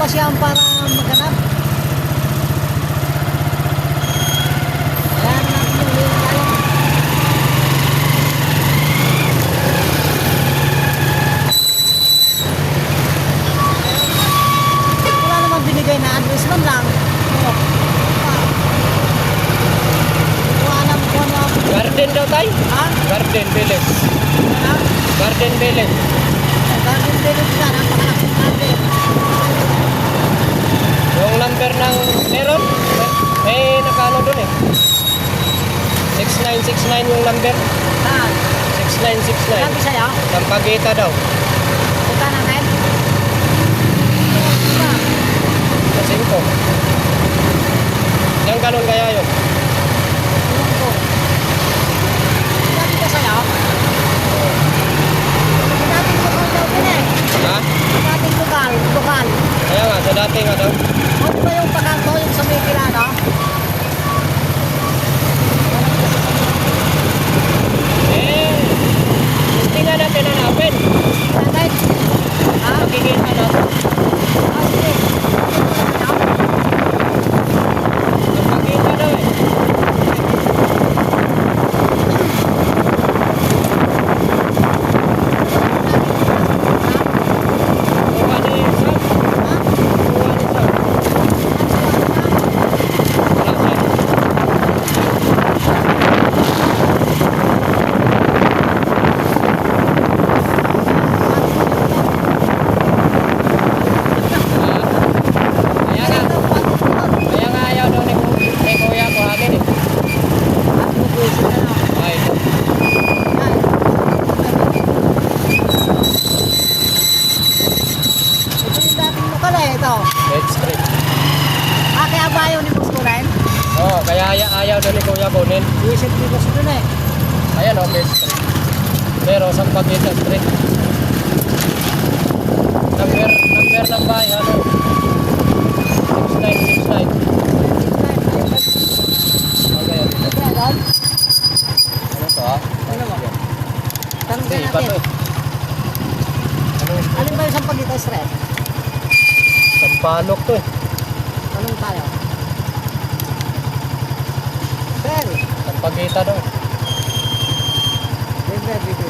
kasi yan para maghanap. Kaya natin yung link tayo. Wala naman binigay na address man lang. Garden daw tayo? Ha? Garden Village. Ha? Garden Village. Garden Village na, napakalaki natin. Yung number ng meron? Eh, nakaano dun eh. 6969 yung number. Saan? 6969. Sabi sa'yo? Sampaguita daw. Punta natin? Sa 5. Ilang galon kaya yun? Ewan ko. Sabi ka sa'yo? Dating lokal daw din eh. Ha? Dating lokal. Kaya nga, sa dati nga daw. O di ba yung pakanto, yung sa may Pilano? Eh, hindi nga natin hanapin. Natin? Ha? Makikita natin. Ah, sige. Sampaguita daw eh. Kuha ni Sam. Ha? Kuha ni Sam. Wala siya. Kaya nga, kaya nga ayaw daw ni Kuya kuhanin eh. Ay, Ito yung dating lokal eh, ito. Dead Street. Ah, kaya ba ayaw ni Boss Kuren? Oo, kaya ayaw daw ni Kuya kunin. Iisip ni Boss dun eh. Ayan o, Dead Street. Pero Sampaguita Street. Number ng bahay, ano? 6969. Okay, Kaya doon, ano to ha? Ano ba? tanong Hindi, ka iba to natin. eh. Ano? Alin ba yung Sampaguita Street? Sampalok to eh. Tanong tayo. Sir, Sampaguita daw. Bebe, bebe,